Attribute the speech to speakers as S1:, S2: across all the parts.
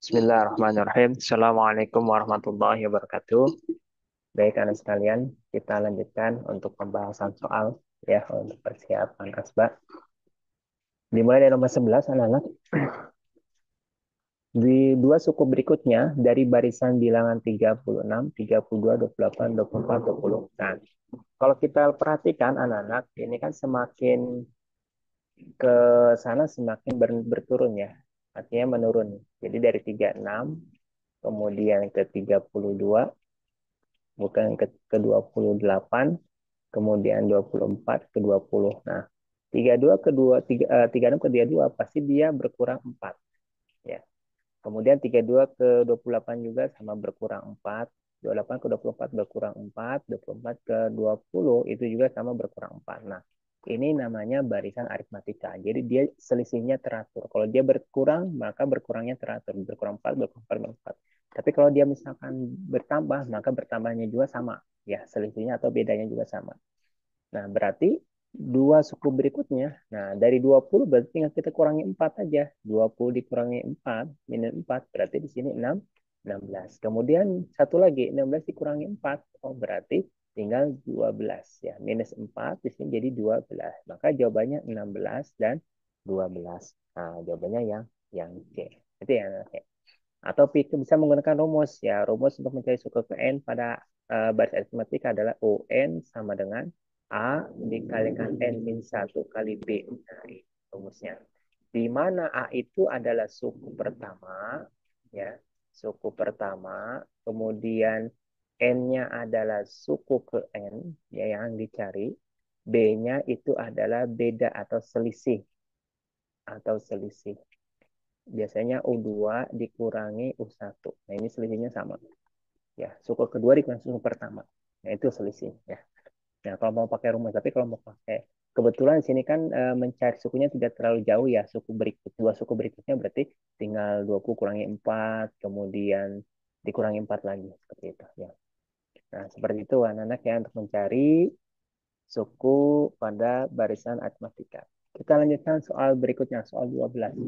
S1: Bismillahirrahmanirrahim. Assalamualaikum warahmatullahi wabarakatuh. Baik, anak sekalian, kita lanjutkan untuk pembahasan soal ya untuk persiapan asbak. Dimulai dari nomor 11, anak-anak. Di dua suku berikutnya dari barisan bilangan 36, 32, 28, 24, 20. Nah, kalau kita perhatikan anak-anak, ini kan semakin ke sana semakin berturun ya. Artinya menurun. Jadi dari 36 kemudian ke 32, bukan ke 28, kemudian 24 ke 20. Nah, 32 ke 2 36 ke 32 pasti dia berkurang 4 ya. Kemudian 32 ke 28 juga sama berkurang 4, 28 ke 24 berkurang 4, 24 ke 20 itu juga sama berkurang 4. Nah, ini namanya barisan aritmatika. Jadi dia selisihnya teratur. Kalau dia berkurang, maka berkurangnya teratur. Berkurang 4, berkurang 4, berkurang 4. Tapi kalau dia misalkan bertambah, maka bertambahnya juga sama. Ya, selisihnya atau bedanya juga sama. Nah, berarti dua suku berikutnya. Nah, dari 20 berarti tinggal kita kurangi 4 aja. 20 dikurangi 4, minus 4. Berarti di sini 6, 16. Kemudian satu lagi, 16 dikurangi 4. Oh, berarti tinggal 12 ya. Minus 4 di sini jadi 12. Maka jawabannya 16 dan 12. Nah, jawabannya yang C. Itu ya. Atau bisa menggunakan rumus ya. Rumus untuk mencari suku ke N pada baris aritmatika adalah UN sama dengan A dikalikan N min 1 kali B. Nah, ini rumusnya. Di mana A itu adalah suku pertama, ya, suku pertama, kemudian N-nya adalah suku ke N, ya, yang dicari. B-nya itu adalah beda atau selisih. Biasanya U2 dikurangi U1. Nah, ini selisihnya sama. Ya, suku kedua dikurangi suku pertama. Nah, itu selisih ya. Nah, kalau mau pakai rumus, tapi kalau mau pakai kebetulan di sini kan mencari sukunya tidak terlalu jauh ya. Dua suku berikutnya berarti tinggal 20 kurangi 4, kemudian dikurangi 4 lagi seperti itu ya. Nah, seperti itu anak-anak ya untuk mencari suku pada barisan aritmatika. Kita lanjutkan soal berikutnya, soal 12.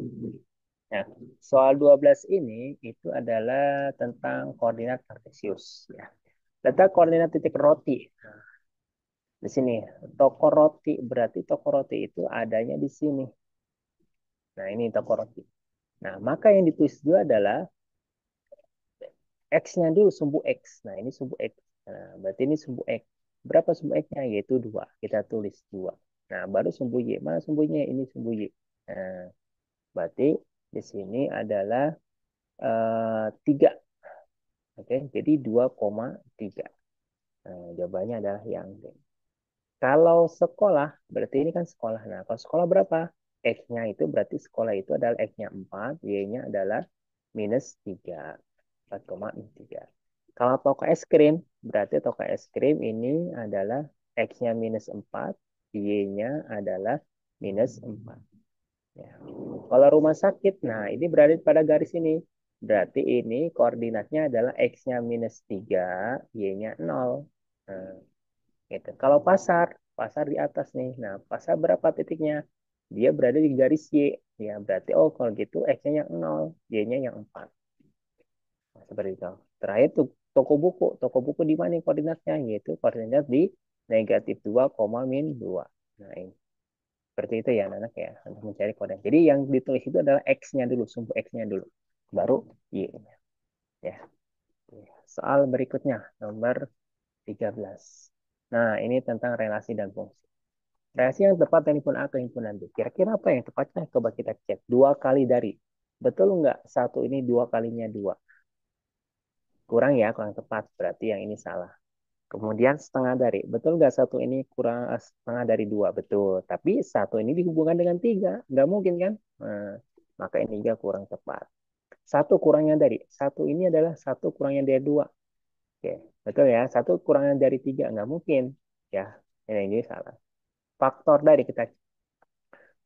S1: Nah, soal 12 ini itu adalah tentang koordinat kartesius ya. Letak koordinat titik roti. Nah, di sini toko roti berarti toko roti itu adanya di sini. Nah, ini toko roti. Nah, maka yang ditulis dulu adalah X-nya dulu sumbu X. Nah, ini sumbu X. Nah, berarti ini sumbu X. Berapa sumbu X-nya? Yaitu 2. Kita tulis 2. Nah, baru sumbu Y. Mana sumbunya? Ini sumbu Y. Nah, berarti di sini adalah 3. Oke, jadi 2,3. Nah, jawabannya adalah yang D. Kalau sekolah, berarti ini kan sekolah. Nah, kalau sekolah berapa? X-nya itu berarti sekolah itu adalah X-nya 4, Y-nya adalah minus 3. 4,3. Kalau toko es krim, berarti toko es krim ini adalah X-nya minus 4, Y-nya adalah minus 4. Ya. Kalau rumah sakit, nah ini berada pada garis ini. Berarti ini koordinatnya adalah X-nya minus 3, Y-nya 0. Nah, gitu. Kalau pasar, pasar di atas nih. Nah, pasar berapa titiknya? Dia berada di garis Y. Ya, berarti oh kalau gitu X-nya yang 0, Y-nya yang 4. Nah, seperti itu. Terakhir tuh toko buku. Toko buku di mana koordinatnya? Yaitu koordinat di negatif 2, min 2. Nah, ini. Seperti itu ya anak-anak ya. Untuk mencari koordinat. Jadi yang ditulis itu adalah X-nya dulu. Sumbu X-nya dulu. Baru Y-nya. Ya. Soal berikutnya. Nomor 13. Nah, ini tentang relasi dan fungsi. Relasi yang tepat dari himpunan A ke himpunan B. Kira-kira apa yang tepatnya? Coba kita cek. 2 kali dari. Betul nggak? Satu ini 2 kalinya 2. Kurang ya, kurang tepat. Berarti yang ini salah. Kemudian setengah dari. Betul nggak satu ini kurang setengah dari 2? Betul. Tapi satu ini dihubungkan dengan 3. Nggak mungkin kan? Nah, maka ini juga kurang tepat. Satu kurangnya dari. Satu ini adalah satu kurangnya dari 2. Oke. Betul ya? Satu kurangnya dari 3. Nggak mungkin. Ya, ini salah. Faktor dari kita.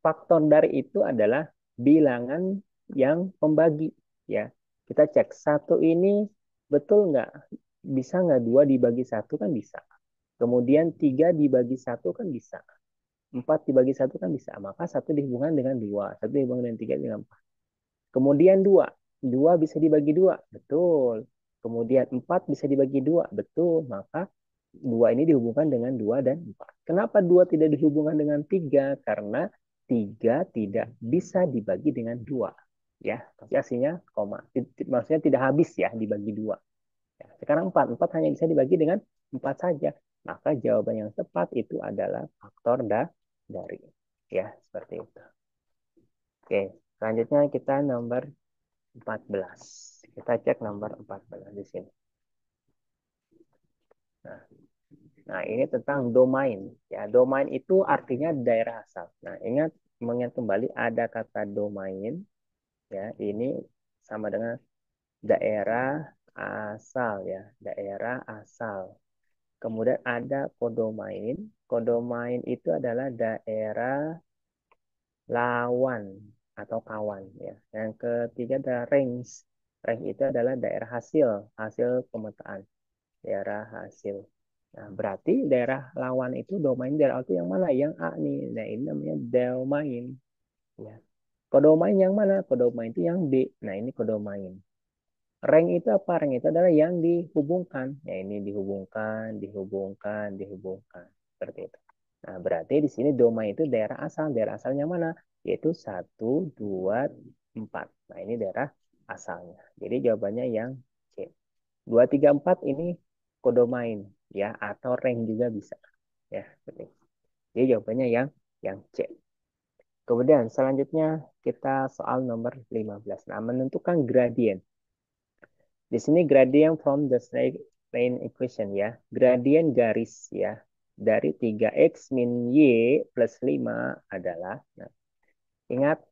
S1: Faktor dari itu adalah bilangan yang pembagi. Ya, kita cek satu ini betul nggak? Bisa nggak 2 dibagi satu kan bisa. Kemudian 3 dibagi satu kan bisa. 4 dibagi satu kan bisa. Maka satu dihubungkan dengan 2. Satu dihubungkan dengan 3 dengan 4. Kemudian 2. 2 bisa dibagi 2, betul. Kemudian 4 bisa dibagi 2, betul. Maka 2 ini dihubungkan dengan 2 dan 4. Kenapa 2 tidak dihubungkan dengan 3? Karena 3 tidak bisa dibagi dengan 2. Ya, pasti aslinya koma. Maksudnya tidak habis ya dibagi 2. Ya, sekarang 4. 4 hanya bisa dibagi dengan 4 saja. Maka jawaban yang tepat itu adalah faktor dari. Ya, seperti itu. Oke, selanjutnya kita nomor 14. Kita cek nomor 14 di sini. Nah, ini tentang domain. Ya, domain itu artinya daerah asal. Nah, mengingat kembali ada kata domain. Ya, ini sama dengan daerah asal ya, daerah asal. Kemudian ada kodomain. Kodomain itu adalah daerah lawan atau kawan ya. Yang ketiga adalah range. Range itu adalah daerah hasil, hasil pemetaan, daerah hasil. Nah, berarti daerah lawan itu domain daerah itu yang mana? Yang A nih. Nah, ini namanya domain ya. Kodomain yang mana? Kodomain itu yang B. Nah, ini kodomain. Rank itu apa? Rank itu adalah yang dihubungkan. Ya, ini dihubungkan, dihubungkan, dihubungkan. Seperti itu. Nah, berarti di sini domain itu daerah asal. Daerah asalnya mana? Yaitu 1, 2, 4. Nah, ini daerah asalnya. Jadi jawabannya yang C. 2, 3, 4 ini kodomain. Ya, atau rank juga bisa. Ya, seperti itu. Jadi jawabannya yang C. Kemudian selanjutnya kita soal nomor 15. Nah, menentukan gradien. Di sini gradient from the straight line equation ya. Gradien garis ya. Dari 3x min y plus 5 adalah. Nah, ingat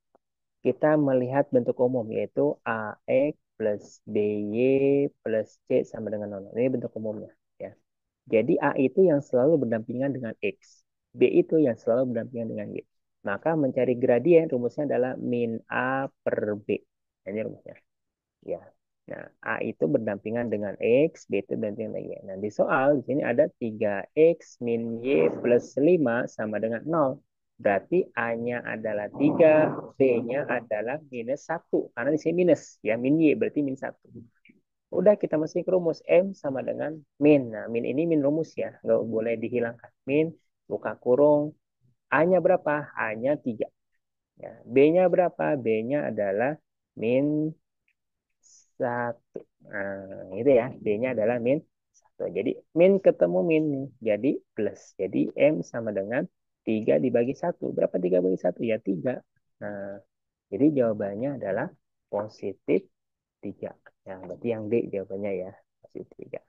S1: kita melihat bentuk umum yaitu ax plus by plus c sama dengan 0. Ini bentuk umumnya ya. Jadi a itu yang selalu berdampingan dengan x. B itu yang selalu berdampingan dengan y. Maka mencari gradien rumusnya adalah min a per b. Ini rumusnya. Ya. Nah, A itu berdampingan dengan X, B itu berdampingan dengan Y. Nah, di soal di sini ada 3X min Y plus 5 sama dengan 0. Berarti A-nya adalah 3, B-nya adalah minus 1. Karena di sini minus, ya min Y berarti min 1. Udah kita masukin ke rumus M sama dengan min. Nah, min ini min rumus ya, nggak boleh dihilangkan. Min, buka kurung, A-nya berapa? A-nya 3. Ya, B-nya berapa? B-nya adalah min 1. Nah, itu ya. D-nya adalah min 1. Jadi min ketemu min nih. Jadi plus. Jadi M sama dengan 3 dibagi 1. Berapa 3 bagi 1? Ya 3. Nah, jadi jawabannya adalah positif 3. Ya, berarti yang D jawabannya ya. Positif 3.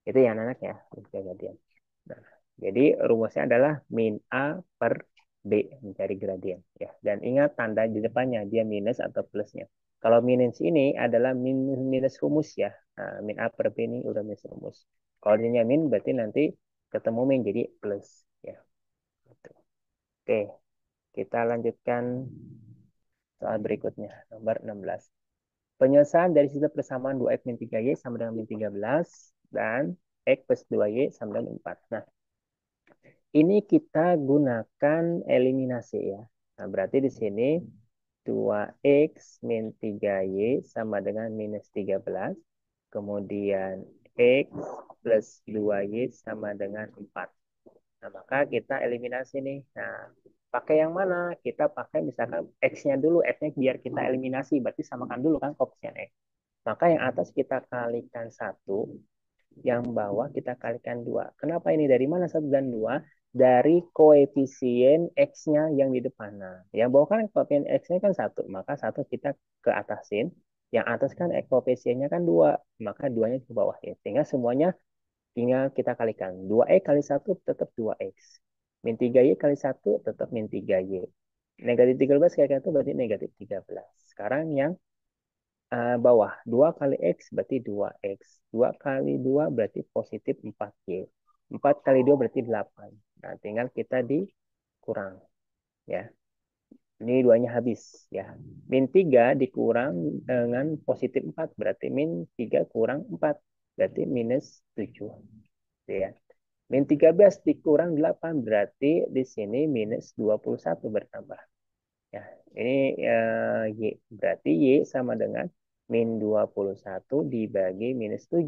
S1: Itu yang anak ya. Gradien. Nah, jadi rumusnya adalah min A per B mencari gradien ya. Dan ingat tanda di depannya dia minus atau plusnya. Kalau minus ini adalah minus minus rumus ya. Nah, min A per B ini udah minus rumus. Kalau dia min berarti nanti ketemu min jadi plus ya. Oke, kita lanjutkan soal berikutnya nomor 16. Penyelesaian dari sistem persamaan 2x min 3y sama dengan min 13 dan x plus 2y sama dengan 4. Nah, ini kita gunakan eliminasi ya. Nah, berarti di sini 2x min 3y sama dengan minus 13. Kemudian x plus 2y sama dengan 4. Nah, maka kita eliminasi nih. Nah, pakai yang mana? Kita pakai misalkan x-nya dulu. X-nya biar kita eliminasi. Berarti samakan dulu kan koefisien x. Maka yang atas kita kalikan 1, yang bawah kita kalikan 2. Kenapa ini? Dari mana 1 dan 2? Dari koefisien X-nya yang di depan. Nah, yang bawah kan koefisien X-nya kan 1. Maka 1 kita ke atasin. Yang atas kan koefisiennya kan 2. Maka 2-nya ke bawah. Ya. Sehingga semuanya tinggal kita kalikan. 2X kali 1 tetap 2X. Min 3Y kali 1 tetap min 3Y. Negatif 13 kali 1 berarti negatif 13. Sekarang yang bawah. 2 kali X berarti 2X. 2 kali 2 berarti positif 4Y. 4 kali 2 berarti 8. Nah, tinggal kita dikurang. Ya. Ini duanya habis. Ya. Min 3 dikurang dengan positif 4. Berarti min 3 kurang 4. Berarti minus 7. Ya. Min 13 dikurang 8. Berarti di sini minus 21 bertambah. Ya, ini Y. Berarti Y sama dengan min 21 dibagi minus 7.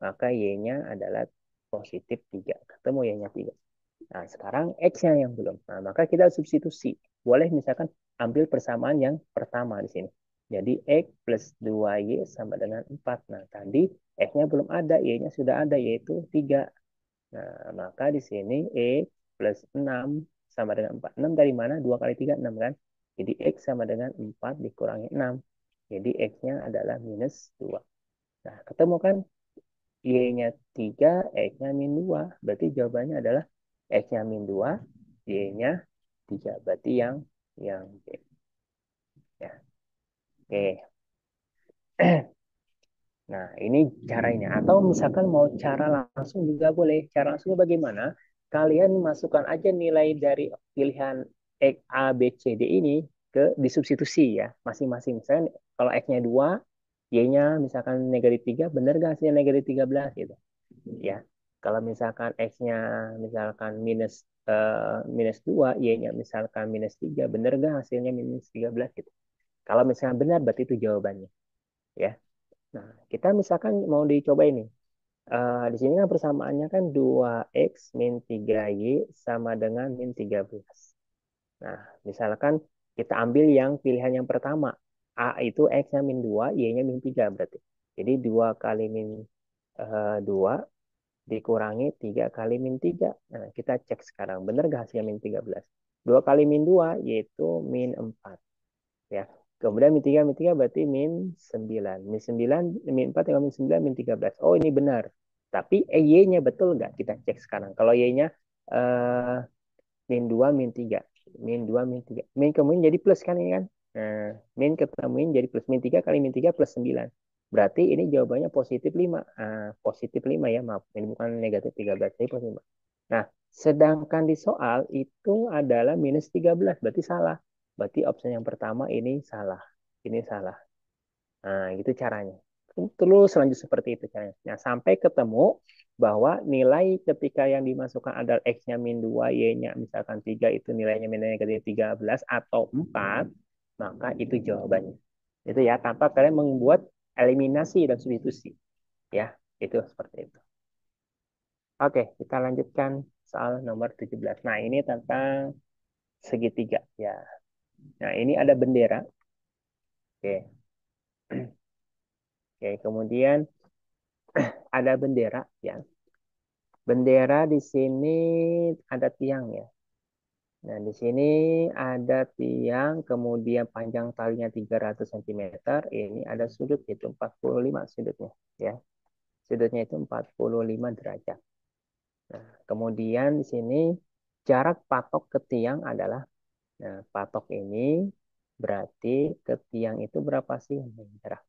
S1: Maka Y-nya adalah positif 3. Ketemu Y-nya 3. Nah, sekarang X-nya yang belum. Nah, maka kita substitusi. Boleh misalkan ambil persamaan yang pertama di sini. Jadi X plus 2Y sama dengan 4. Nah, tadi X-nya belum ada, Y-nya sudah ada, yaitu 3. Nah, maka di sini X plus 6 sama dengan 4. 6 dari mana? 2 kali 3, 6 kan? Jadi X sama dengan 4 dikurangi 6. Jadi X-nya adalah minus 2. Nah, ketemu kan? Y-nya 3, X-nya min 2. Berarti jawabannya adalah X-nya min 2, Y-nya 3. Berarti yang B. Ya. Oke. Nah, ini caranya. Atau misalkan mau cara langsung juga boleh. Cara langsungnya bagaimana? Kalian masukkan aja nilai dari pilihan X, A, B, C, D ini ke disubstitusi ya. Masing-masing. Misalkan kalau X-nya 2, Y-nya misalkan negatif 3, benar nggak hasilnya negatif 13 gitu. Ya. Kalau misalkan X-nya misalkan minus 2, Y-nya misalkan minus 3, benar nggak hasilnya minus 13 gitu. Kalau misalkan benar, berarti itu jawabannya. Ya. Nah, kita misalkan mau dicoba ini. Di sini kan persamaannya kan 2x min 3y sama dengan min 13. Nah, misalkan kita ambil yang pilihan yang pertama. A itu x-nya min 2, y-nya min 3 berarti. Jadi 2 kali min 2 dikurangi 3 kali min 3. Nah, kita cek sekarang. Benar gak hasilnya min 13? 2 kali min 2 yaitu min 4. Ya. Kemudian min 3 berarti min 9. Min 9, min 4 tinggal min 9, min 13. Oh, ini benar. Tapi Y-nya betul nggak? Kita cek sekarang. Kalau Y-nya eh, min 2, min 3. Min 2, min 3. Min kemudian jadi plus kan ini kan? Nah, min ketemuin jadi plus. Min 3 kali min 3 plus 9. Berarti ini jawabannya positif 5. Positif 5 ya, maaf. Ini bukan negatif 13, tapi positif 5. Nah, sedangkan di soal itu adalah minus 13. Berarti salah. Berarti opsi yang pertama ini salah. Ini salah. Nah, gitu caranya. Terus lanjut seperti itu caranya. Nah, sampai ketemu bahwa nilai ketika yang dimasukkan adalah X-nya min 2, Y-nya misalkan 3, itu nilainya min negatif 13 atau 4, maka itu jawabannya. Itu ya, tanpa kalian membuat eliminasi dan substitusi. Ya, itu seperti itu. Oke, kita lanjutkan soal nomor 17. Nah, ini tentang segitiga. Ya. Nah, ini ada bendera. Oke. Oke, kemudian ada bendera ya. Bendera di sini ada tiang ya. Nah, di sini ada tiang, kemudian panjang talinya 300 cm. Ini ada sudut, itu 45 sudutnya. Ya. Sudutnya itu 45 derajat. Nah, kemudian di sini jarak patok ke tiang adalah, nah, patok ini berarti ke tiang itu berapa sih jarak?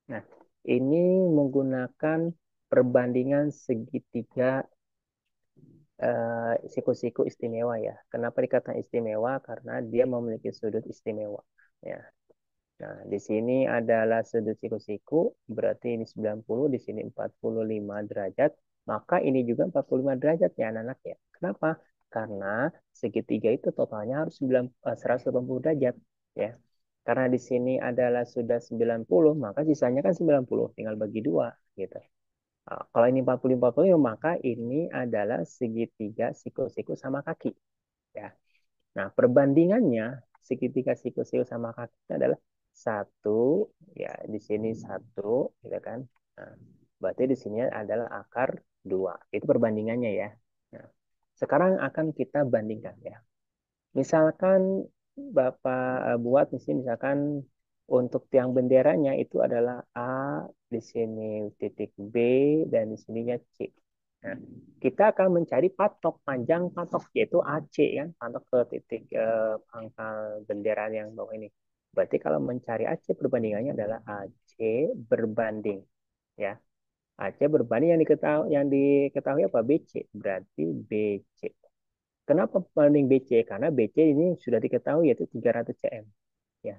S1: Nah, ini menggunakan perbandingan segitiga siku-siku istimewa ya. Kenapa dikatakan istimewa? Karena dia memiliki sudut istimewa. Ya. Nah, di sini adalah sudut siku-siku, berarti ini 90, di sini 45 derajat. Maka ini juga 45 derajat ya anak-anak ya. Kenapa? Karena segitiga itu totalnya harus 180 derajat ya. Karena di sini adalah sudah 90, maka sisanya kan 90, tinggal bagi dua gitu. Kalau ini 40-40, maka ini adalah segitiga siku-siku sama kaki. Ya. Nah, perbandingannya segitiga siku-siku sama kaki itu adalah satu, ya di sini satu, gitu kan. Nah, berarti di sini adalah akar dua. Itu perbandingannya ya. Nah, sekarang akan kita bandingkan ya. Misalkan Bapak buat misalkan untuk tiang benderanya itu adalah A, di sini titik B, dan di sininya C. Nah, kita akan mencari patok panjang patok yaitu AC kan, patok ke titik pangkal bendera yang bawah ini. Berarti kalau mencari AC perbandingannya adalah AC berbanding ya. AC berbanding yang diketahui apa BC berarti BC. Kenapa banding BC? Karena BC ini sudah diketahui yaitu 300 cm. Ya.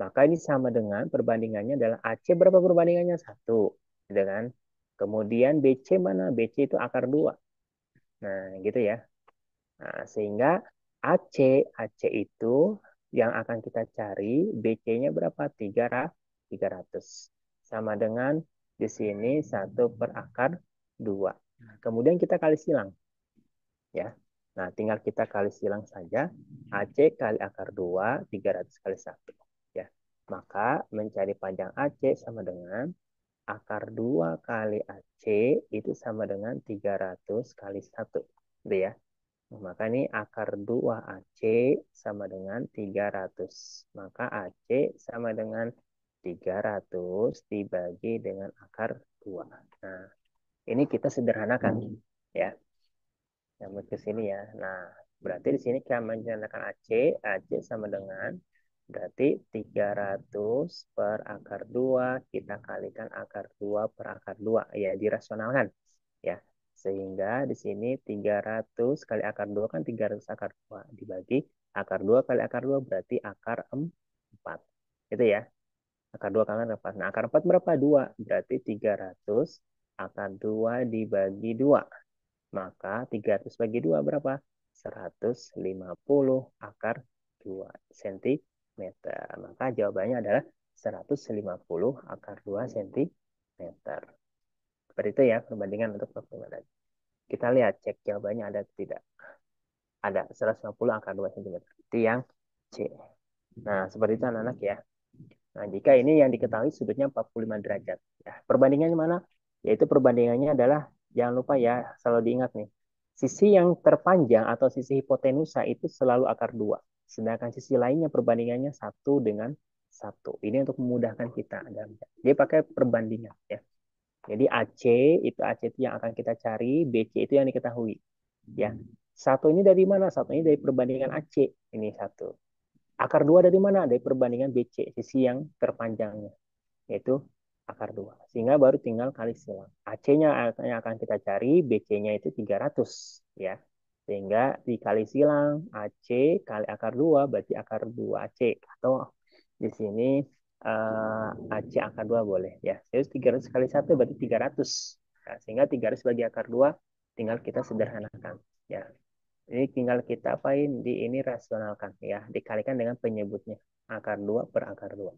S1: Maka ini sama dengan perbandingannya adalah AC berapa perbandingannya? Satu. Gitu kan? Kemudian BC mana? BC itu akar 2. Nah, gitu ya. Nah, sehingga AC, AC itu yang akan kita cari, BC-nya berapa? 300. sama dengan di sini 1/2. Nah, kemudian kita kali silang ya. Nah, tinggal kita kali silang saja. AC kali akar 2, 300 kali 1. Ya. Maka mencari panjang AC sama dengan akar 2 kali AC itu sama dengan 300 kali 1. Gitu ya. Nah, maka ini akar 2 AC sama dengan 300. Maka AC sama dengan 300 dibagi dengan akar 2. Nah, ini kita sederhanakan ya. Nyambut ke sini ya. Nah, berarti di sini kita menyederhanakan AC. AC sama dengan berarti 300 per akar 2 kita kalikan akar 2 per akar 2. Ya, dirasionalkan. Ya, sehingga di sini 300 kali akar 2 kan 300 akar 2 dibagi akar 2 kali akar 2 berarti akar 4. Itu ya. Akar 2 kali akar 4. Nah, akar 4 berapa? 2. Berarti 300 akar 2 dibagi 2. Maka 300 bagi 2 berapa? 150 akar 2 cm. Maka jawabannya adalah 150 akar 2 cm. Seperti itu ya perbandingan untuk perkembangan. Kita lihat cek jawabannya ada atau tidak. Ada 150 akar 2 cm. Itu yang C. Nah, seperti itu anak-anak ya. Nah, jika ini yang diketahui sudutnya 45 derajat. Ya, perbandingannya mana? Yaitu perbandingannya adalah, jangan lupa ya, selalu diingat nih. Sisi yang terpanjang atau sisi hipotenusa itu selalu akar 2. Sedangkan sisi lainnya perbandingannya 1 dengan 1. Ini untuk memudahkan kita. Dia pakai perbandingan. Ya. Jadi AC itu yang akan kita cari, BC itu yang diketahui. Ya. Satu ini dari mana? Satu ini dari perbandingan AC. Ini satu. Akar 2 dari mana? Dari perbandingan BC, sisi yang terpanjangnya, yaitu akar 2. Sehingga baru tinggal kali silang. AC-nya yang akan kita cari, BC-nya itu 300. Ya. Sehingga dikali silang, AC kali akar 2, berarti akar 2 AC. Atau di sini AC akar 2 boleh. Ya. Jadi 300 kali 1 berarti 300. Nah, sehingga 300 bagi akar 2, tinggal kita sederhanakan. Ya. Ini tinggal kita apain di ini rasionalkan ya, dikalikan dengan penyebutnya. Akar 2 per akar 2.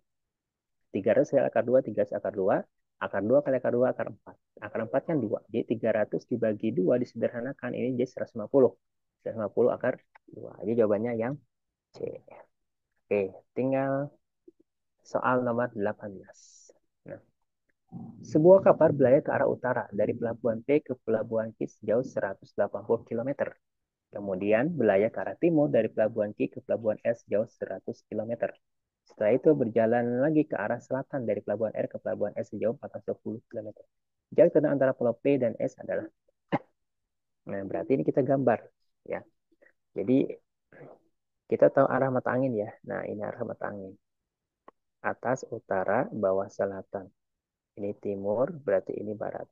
S1: 300 kali akar 2, 300 akar 2. Akar 2 kali akar 2, akar 4. Akar 4 kan 2. Jadi 300 dibagi 2 disederhanakan. Ini jadi 150. 150 akar 2. Jadi jawabannya yang C. Oke, tinggal soal nomor 18. Nah, sebuah kapal berlayar ke arah utara dari pelabuhan P ke pelabuhan Q sejauh 180 km. Kemudian berlayar ke arah timur dari pelabuhan Q ke pelabuhan S jauh 100 km. Setelah itu berjalan lagi ke arah selatan dari pelabuhan R ke pelabuhan S sejauh 420 km. Jarak tempuh antara pulau P dan S adalah. Nah, berarti ini kita gambar ya. Jadi kita tahu arah mata angin ya. Nah, ini arah mata angin. Atas utara, bawah selatan. Ini timur, berarti ini barat.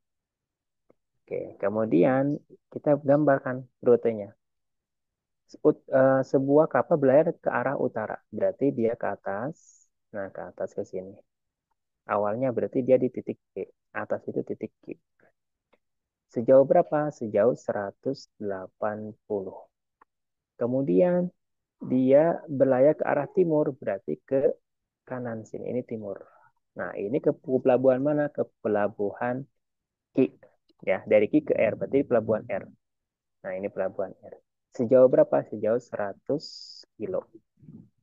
S1: Oke, kemudian kita gambarkan rutenya. Sebuah kapal berlayar ke arah utara, berarti dia ke atas. Nah, ke atas ke sini. Awalnya berarti dia di titik P. Atas itu titik Q. Sejauh berapa? Sejauh 180. Kemudian dia berlayar ke arah timur, berarti ke kanan sini. Ini timur. Nah, ini ke pelabuhan mana? Ke pelabuhan Q. Ya, dari Q ke R, berarti pelabuhan R. Nah, ini pelabuhan R. Sejauh berapa? Sejauh 100 kilo.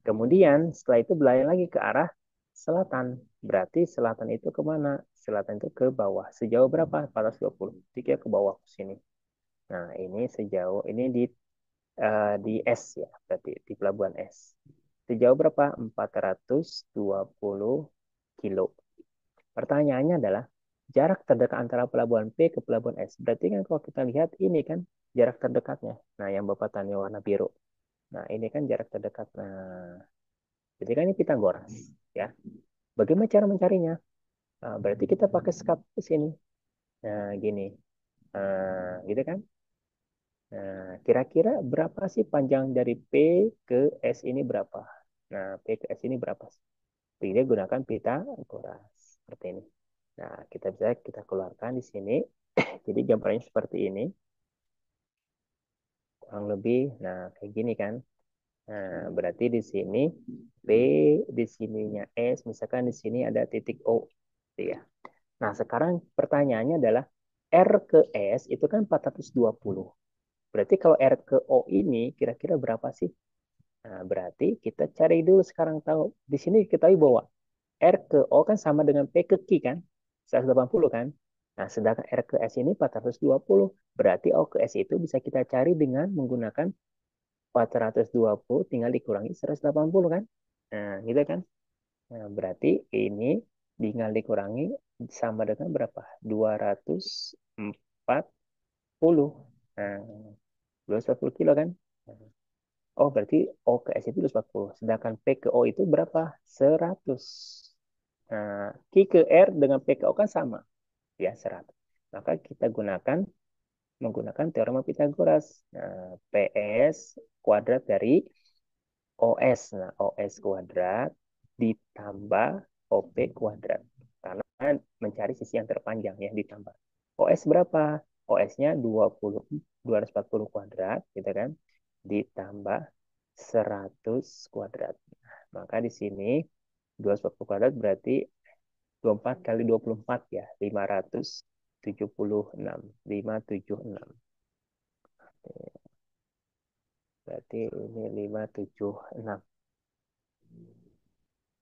S1: Kemudian setelah itu berlayar lagi ke arah selatan. Berarti selatan itu kemana? Selatan itu ke bawah. Sejauh berapa? 420. Jadi ke bawah ke sini. Nah, ini sejauh ini di S ya, berarti di pelabuhan S. Sejauh berapa? 420 kilo. Pertanyaannya adalah jarak terdekat antara pelabuhan P ke pelabuhan S. Berarti kan kalau kita lihat ini kan jarak terdekatnya. Nah, yang Bapak tanya warna biru. Nah, ini kan jarak terdekat. Nah, jadi kan ini Pitagoras ya. Bagaimana cara mencarinya? Nah, berarti kita pakai skatus ini. Nah, gini. Gitu kan? Nah, kira-kira berapa sih panjang dari P ke S ini berapa? Nah, P ke S ini berapa sih? Jadi gunakan Pitagoras seperti ini. Nah, kita bisa kita keluarkan di sini. Jadi gambarnya seperti ini. Kurang lebih, nah kayak gini kan. Nah, berarti di sini P, di sininya S, misalkan di sini ada titik O. Gitu ya. Nah, sekarang pertanyaannya adalah R ke S itu kan 420. Berarti kalau R ke O ini kira-kira berapa sih? Nah, berarti kita cari dulu sekarang tahu. Di sini kita tahu bahwa R ke O kan sama dengan P ke Q kan? 180 kan? Nah, sedangkan R ke S ini 420. Berarti O ke S itu bisa kita cari dengan menggunakan 420 tinggal dikurangi 180 kan? Nah, gitu kan? Nah, berarti ini tinggal dikurangi sama dengan berapa? 240. Nah, 240 kilo kan? Oh, berarti O ke S itu 240. Sedangkan P ke O itu berapa? 100. Nah, Q ke R dengan P ke O kan sama. Ya, 100. Maka kita menggunakan teorema Pitagoras. Nah, PS kuadrat dari OS. Nah, OS kuadrat ditambah OP kuadrat. Karena mencari sisi yang terpanjang ya ditambah. OS berapa? OS-nya 240 kuadrat gitu kan. Ditambah 100 kuadrat. Maka di sini 240 kuadrat berarti 24 kali 24 ya, 576. 576. Berarti ini 576.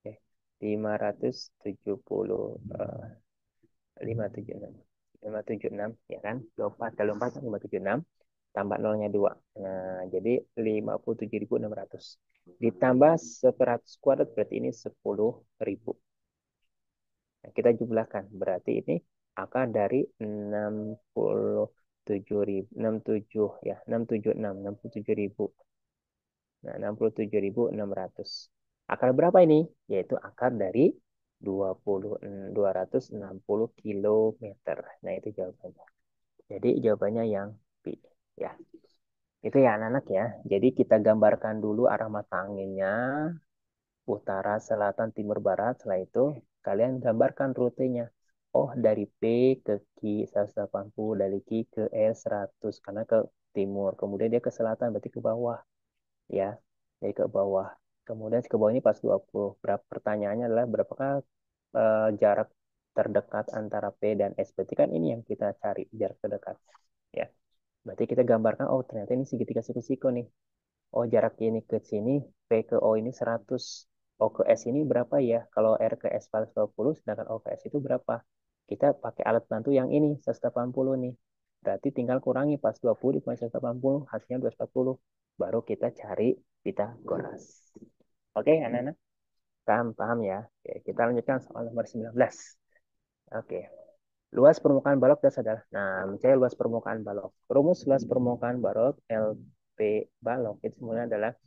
S1: Oke. 570 576. 576 ya kan? 24 kali 4 kan 576 tambah nolnya 2. Nah, jadi 57.600. Ditambah 100 kuadrat berarti ini 10.000. Nah, kita jumlahkan. Berarti ini akar dari 67.000, 67 ya, 676, 67.000. Nah, 67.600. Akar berapa ini? Yaitu akar dari 260 kilometer. Nah, itu jawabannya. Jadi jawabannya yang B. Ya, itu ya anak-anak ya. Jadi kita gambarkan dulu arah mata anginnya, utara, selatan, timur, barat. Setelah itu kalian gambarkan rutenya. Oh, dari P ke Q 180, dari Q ke S 100 karena ke timur. Kemudian dia ke selatan berarti ke bawah ya. Dari ke bawah. Kemudian ke bawah ini pas 20. Berapa pertanyaannya adalah berapakah jarak terdekat antara P dan S. Berarti kan ini yang kita cari jarak terdekat ya. Berarti kita gambarkan oh ternyata ini segitiga siku-siku nih. Oh, jarak ini ke sini, P ke O ini 100. O ke S ini berapa ya? Kalau R ke S 120, sedangkan O ke S itu berapa? Kita pakai alat bantu yang ini, 180 nih. Berarti tinggal kurangi pas 20 dikurangi 180, hasilnya 240. Baru kita cari Pitagoras. Oke, anak-anak? Paham, paham ya? Oke, kita lanjutkan soal nomor 19. Oke. Luas permukaan balok das adalah, nah, mencari luas permukaan balok. Rumus luas permukaan balok LP balok itu semuanya adalah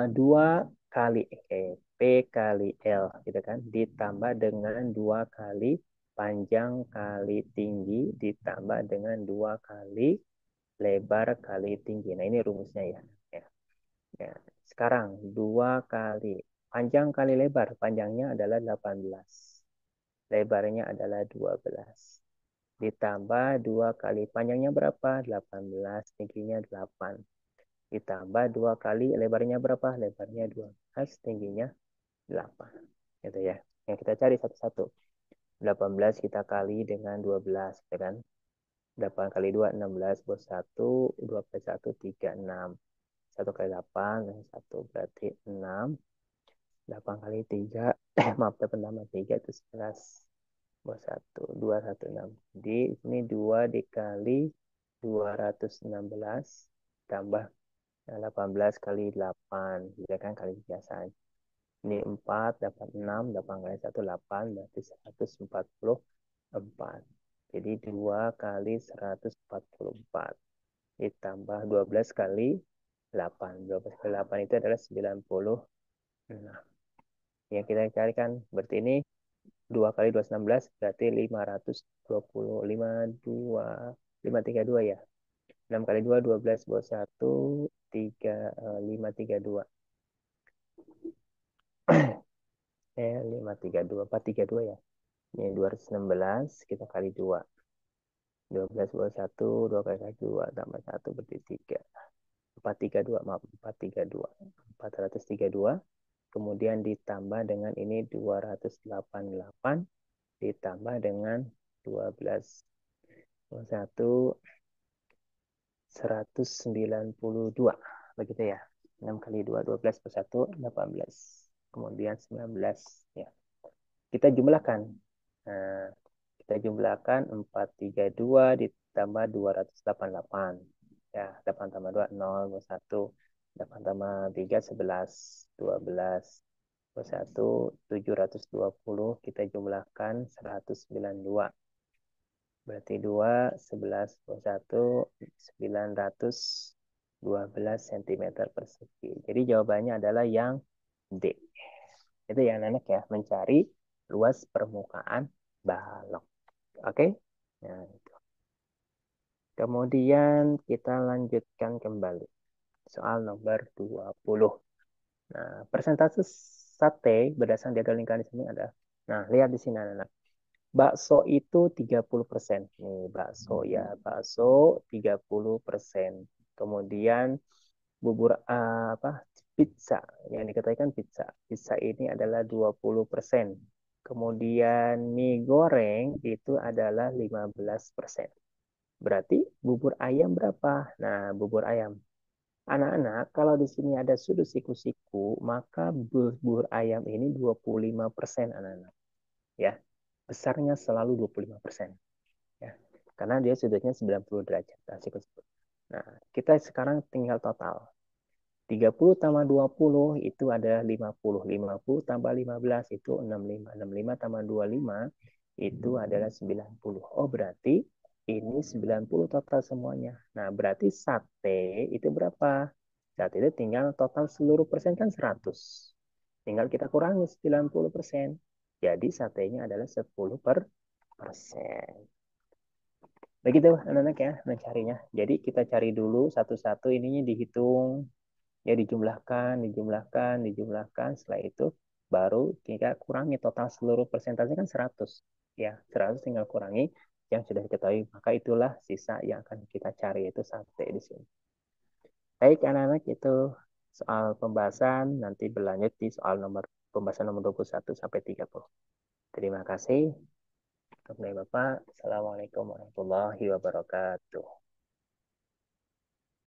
S1: 2 kali P kali L gitu kan ditambah dengan 2 kali panjang kali tinggi ditambah dengan 2 kali lebar kali tinggi. Nah, ini rumusnya ya. Ya. Ya. Sekarang 2 kali panjang kali lebar. Panjangnya adalah 18. Lebarnya adalah 12. Ditambah 2 kali panjangnya berapa? 18. Tingginya 8 ditambah 2 kali lebarnya berapa? Lebarnya 12, tingginya 8. Gitu ya. Yang kita cari satu-satu. 18 kita kali dengan 12, ya kan? 8 kali 2, 16, buat 1, 2 kali 1, 3, 6. 1 kali 8, 1 berarti 6. 8 kali 3, maaf, 8 tambah 3 itu 11. Buat 1, 2, 1, 6. Jadi ini 2 dikali 216 tambah 18 kali 8, ya kan kali biasa. Ini 4 dapat 6, 8 kali 1, 8, berarti 144. Jadi 2 kali 144 ditambah 12 kali 8. 12 kali 8 itu adalah 96. Yang kita carikan berarti ini 2 kali 216 berarti 520. 52, 532 ya. 6 kali 2, 12 buat 1, 3, 532. 532, 432 ya. Ini 216 kita kali 2. 12 buat 1, 2 kali 2 tambah 1 berarti 3. 432, maaf, 432. 432. Kemudian ditambah dengan ini 288 ditambah dengan 12 satu 192. Begitu ya. 6 kali 2, 12 plus 1, 18. Kemudian 19. Ya. Kita jumlahkan. Nah, kita jumlahkan 432 ditambah 288. Ya, 8 tambah 2, 0, 1. 8 tambah 3, 11. 12. 21, 720. Kita jumlahkan 192. Berarti 2, 11, 21, 912 cm persegi. Jadi jawabannya adalah yang D. Itu ya anak-anak ya, mencari luas permukaan balok. Oke? Nah, kemudian kita lanjutkan kembali. Soal nomor 20. Nah, persentase sate berdasarkan diagram lingkaran di sini ada. Nah, lihat di sini anak-anak. Bakso itu 30%. Nih, bakso ya. Bakso 30%. Kemudian bubur pizza. Yang dikatakan pizza. Pizza ini adalah 20%. Kemudian mie goreng itu adalah 15%. Berarti bubur ayam berapa? Nah, bubur ayam. Anak-anak, kalau di sini ada sudut siku-siku, maka bubur ayam ini 25% anak-anak. Ya, besarnya selalu 25%. Ya, karena dia sudutnya 90 derajat. Nah, kita sekarang tinggal total. 30 tambah 20 itu adalah 50. 50 tambah 15 itu 65. 65 tambah 25 itu adalah 90. Oh, berarti ini 90 total semuanya. Nah, berarti sate itu berapa? Sate itu tinggal total seluruh persen kan 100. Tinggal kita kurangi 90%. Jadi satenya adalah 10%. Begitu anak-anak ya mencarinya. Jadi kita cari dulu satu-satu ininya dihitung, ya dijumlahkan, dijumlahkan, dijumlahkan. Setelah itu baru kita kurangi total seluruh persentase kan 100. Ya, 100 tinggal kurangi yang sudah diketahui. Maka itulah sisa yang akan kita cari itu sate di sini. Baik anak-anak itu soal pembahasan nanti berlanjut di soal nomor pembahasan nomor 21 sampai 30. Terima kasih. Bapak, Assalamualaikum warahmatullahi wabarakatuh.